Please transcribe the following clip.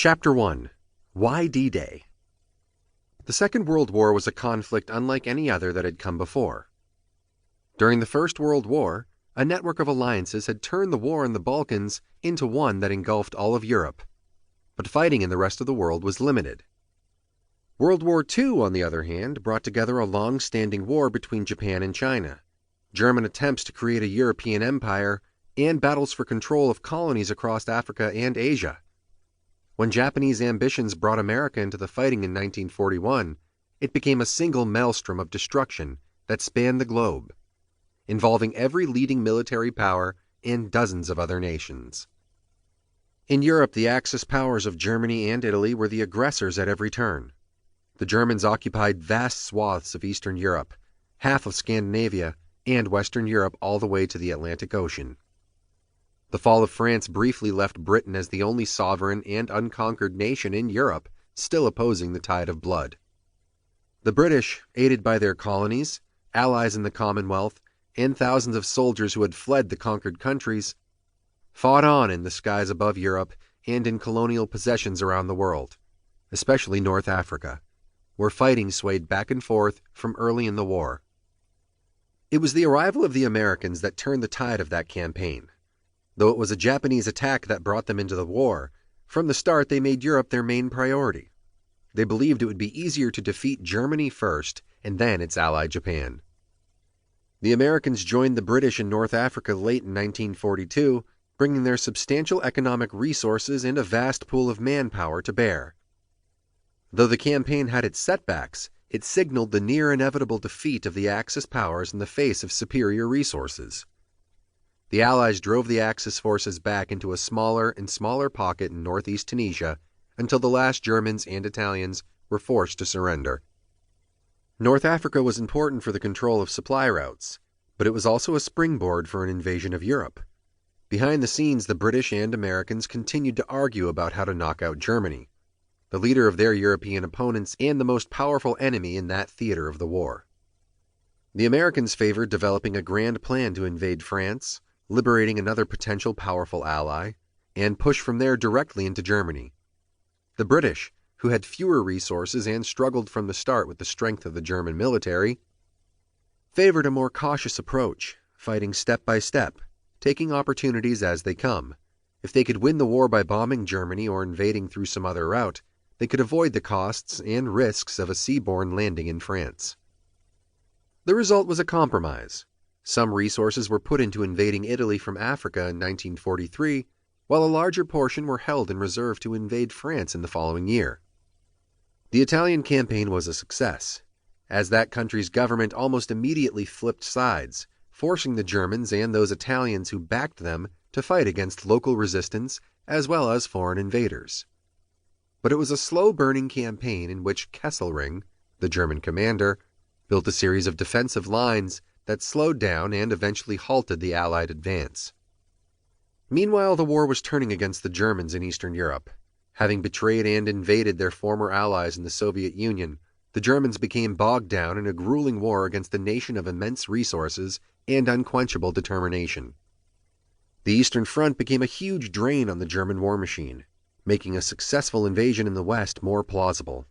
Chapter 1. Why D-Day? The Second World War was a conflict unlike any other that had come before. During the First World War, a network of alliances had turned the war in the Balkans into one that engulfed all of Europe, but fighting in the rest of the world was limited. World War II, on the other hand, brought together a long-standing war between Japan and China, German attempts to create a European empire, and battles for control of colonies across Africa and Asia. When Japanese ambitions brought America into the fighting in 1941, it became a single maelstrom of destruction that spanned the globe, involving every leading military power and dozens of other nations. In Europe, the Axis powers of Germany and Italy were the aggressors at every turn. The Germans occupied vast swaths of Eastern Europe, half of Scandinavia, and Western Europe all the way to the Atlantic Ocean. The fall of France briefly left Britain as the only sovereign and unconquered nation in Europe still opposing the tide of blood. The British, aided by their colonies, allies in the Commonwealth, and thousands of soldiers who had fled the conquered countries, fought on in the skies above Europe and in colonial possessions around the world, especially North Africa, where fighting swayed back and forth from early in the war. It was the arrival of the Americans that turned the tide of that campaign. Though it was a Japanese attack that brought them into the war, from the start they made Europe their main priority. They believed it would be easier to defeat Germany first and then its ally Japan. The Americans joined the British in North Africa late in 1942, bringing their substantial economic resources and a vast pool of manpower to bear. Though the campaign had its setbacks, it signaled the near inevitable defeat of the Axis powers in the face of superior resources. The Allies drove the Axis forces back into a smaller and smaller pocket in northeast Tunisia until the last Germans and Italians were forced to surrender. North Africa was important for the control of supply routes, but it was also a springboard for an invasion of Europe. Behind the scenes, the British and Americans continued to argue about how to knock out Germany, the leader of their European opponents and the most powerful enemy in that theater of the war. The Americans favored developing a grand plan to invade France, liberating another potential powerful ally, and push from there directly into Germany. The British, who had fewer resources and struggled from the start with the strength of the German military, favored a more cautious approach, fighting step by step, taking opportunities as they come. If they could win the war by bombing Germany or invading through some other route, they could avoid the costs and risks of a seaborne landing in France. The result was a compromise. Some resources were put into invading Italy from Africa in 1943, while a larger portion were held in reserve to invade France in the following year. The Italian campaign was a success, as that country's government almost immediately flipped sides, forcing the Germans and those Italians who backed them to fight against local resistance as well as foreign invaders. But it was a slow-burning campaign in which Kesselring, the German commander, built a series of defensive lines that slowed down and eventually halted the Allied advance. Meanwhile, the war was turning against the Germans in Eastern Europe. Having betrayed and invaded their former allies in the Soviet Union, the Germans became bogged down in a grueling war against a nation of immense resources and unquenchable determination. The Eastern Front became a huge drain on the German war machine, making a successful invasion in the West more plausible.